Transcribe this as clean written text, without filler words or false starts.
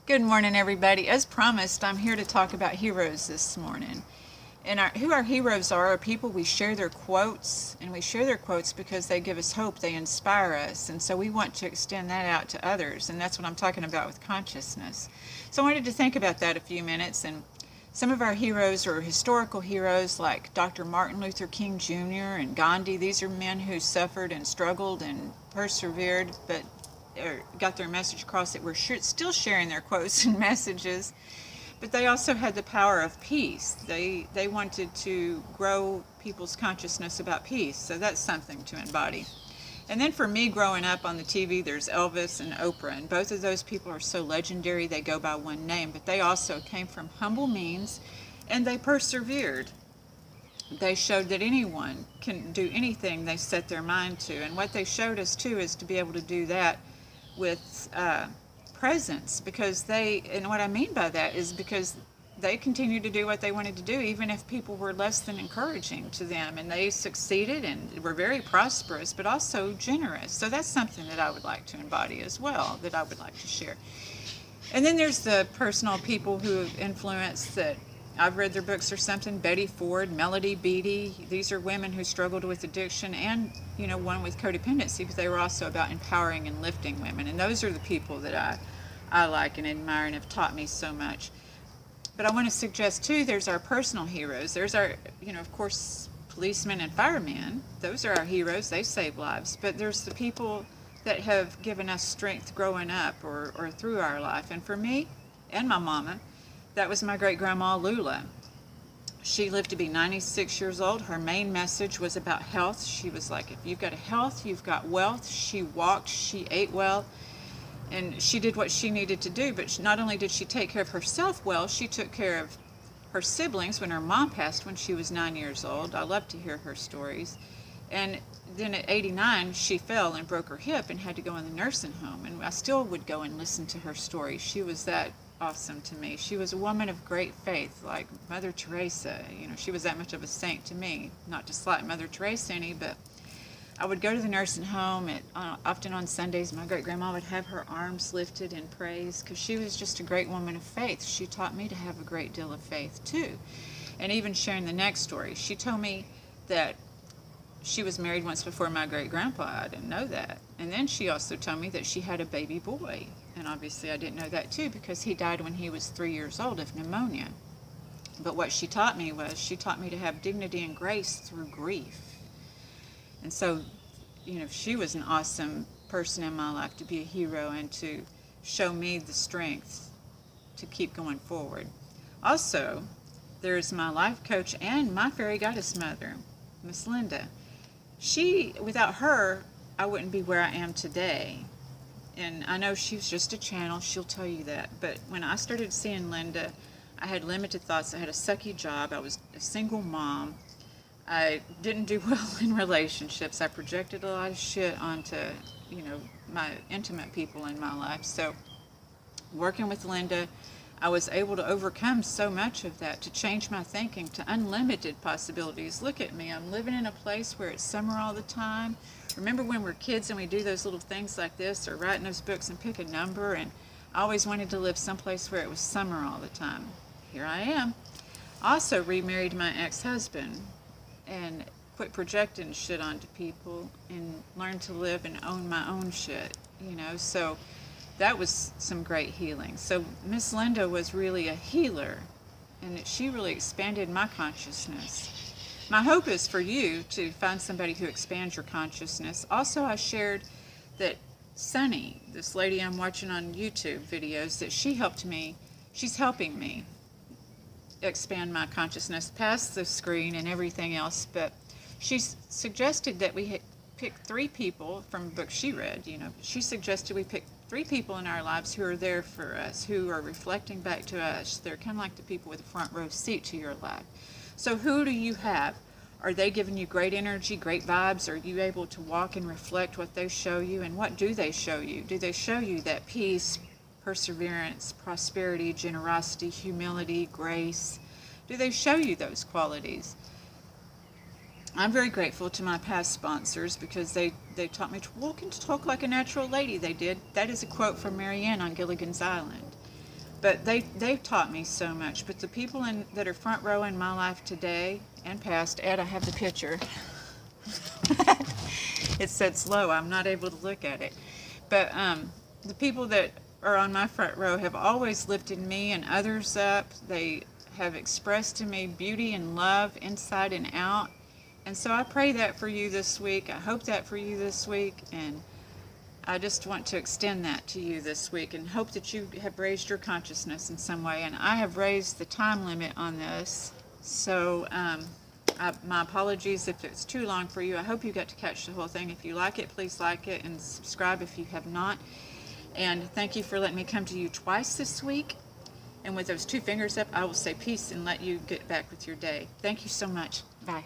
Good morning, everybody. As promised, I'm here to talk about heroes this morning. And who our heroes are people we share their quotes, and we share their quotes because they give us hope, they inspire us, and so we want to extend that out to others, and that's what I'm talking about with consciousness. So I wanted to think about that a few minutes, and some of our heroes are historical heroes like Dr. Martin Luther King Jr. and Gandhi. These are men who suffered and struggled and persevered, but got their message across that we're still sharing their quotes and messages. But they also had the power of peace. They wanted to grow people's consciousness about peace, so that's something to embody. And then for me, growing up on the TV, there's Elvis and Oprah, and both of those people are so legendary. They go by one name, but they also came from humble means, and they persevered. They showed that anyone can do anything they set their mind to, and what they showed us too is to be able to do that with presence, because and what I mean by that is because they continued to do what they wanted to do even if people were less than encouraging to them, and they succeeded and were very prosperous but also generous. So that's something that I would like to embody as well, that I would like to share. And then there's the personal people who have influenced that I've read their books or something. Betty Ford, Melody Beattie. These are women who struggled with addiction and, one with codependency, but they were also about empowering and lifting women. And those are the people that I like and admire and have taught me so much. But I want to suggest too, there's our personal heroes. There's our, of course, policemen and firemen. Those are our heroes. They save lives. But there's the people that have given us strength growing up or through our life. And for me and my mama, that was my great-grandma Lula. She lived to be 96 years old. Her main message was about health. She was like, if you've got a health, you've got wealth. She walked, she ate well, and she did what she needed to do. But not only did she take care of herself well, she took care of her siblings when her mom passed when she was 9 years old. I love to hear her stories. And then at 89, she fell and broke her hip and had to go in the nursing home. And I still would go and listen to her story. She was that awesome to me. She was a woman of great faith, like Mother Teresa. She was that much of a saint to me. Not to slight Mother Teresa any, but I would go to the nursing home. Often on Sundays, my great-grandma would have her arms lifted in praise because she was just a great woman of faith. She taught me to have a great deal of faith, too. And even sharing the next story, she told me that she was married once before my great-grandpa. I didn't know that. And then she also told me that she had a baby boy. And obviously I didn't know that too because he died when he was 3 years old of pneumonia. But what she taught me to have dignity and grace through grief. And so, she was an awesome person in my life to be a hero and to show me the strength to keep going forward. Also, there's my life coach and my fairy goddess mother, Miss Linda. Without her, I wouldn't be where I am today. And I know she was just a channel, she'll tell you that. But when I started seeing Linda, I had limited thoughts. I had a sucky job. I was a single mom. I didn't do well in relationships. I projected a lot of shit onto, my intimate people in my life. So working with Linda, I was able to overcome so much of that, to change my thinking to unlimited possibilities. Look at me. I'm living in a place where it's summer all the time. Remember when we're kids and we do those little things like this or write in those books and pick a number? And I always wanted to live someplace where it was summer all the time. Here I am. Also remarried my ex-husband and quit projecting shit onto people and learned to live and own my own shit, So that was some great healing. So Miss Linda was really a healer, and she really expanded my consciousness. My hope is for you to find somebody who expands your consciousness. Also, I shared that Sunny, this lady I'm watching on YouTube videos, that she's helping me expand my consciousness past the screen and everything else. But she suggested that we pick 3 people from books she read. She suggested we pick 3 people in our lives who are there for us, who are reflecting back to us. They're kind of like the people with a front row seat to your life. So who do you have? Are they giving you great energy, great vibes? Are you able to walk and reflect what they show you? And what do they show you? Do they show you that peace, perseverance, prosperity, generosity, humility, grace? Do they show you those qualities? I'm very grateful to my past sponsors because they taught me to walk and to talk like a natural lady. They did. That is a quote from Marianne on Gilligan's Island. But they've taught me so much. But the people that are front row in my life today and past, Ed, I have the picture. It said slow. I'm not able to look at it. But the people that are on my front row have always lifted me and others up. They have expressed to me beauty and love inside and out. And so I pray that for you this week. I hope that for you this week. And I just want to extend that to you this week and hope that you have raised your consciousness in some way. And I have raised the time limit on this. So my apologies if it's too long for you. I hope you got to catch the whole thing. If you like it, please like it and subscribe if you have not. And thank you for letting me come to you twice this week. And with those two fingers up, I will say peace and let you get back with your day. Thank you so much. Bye.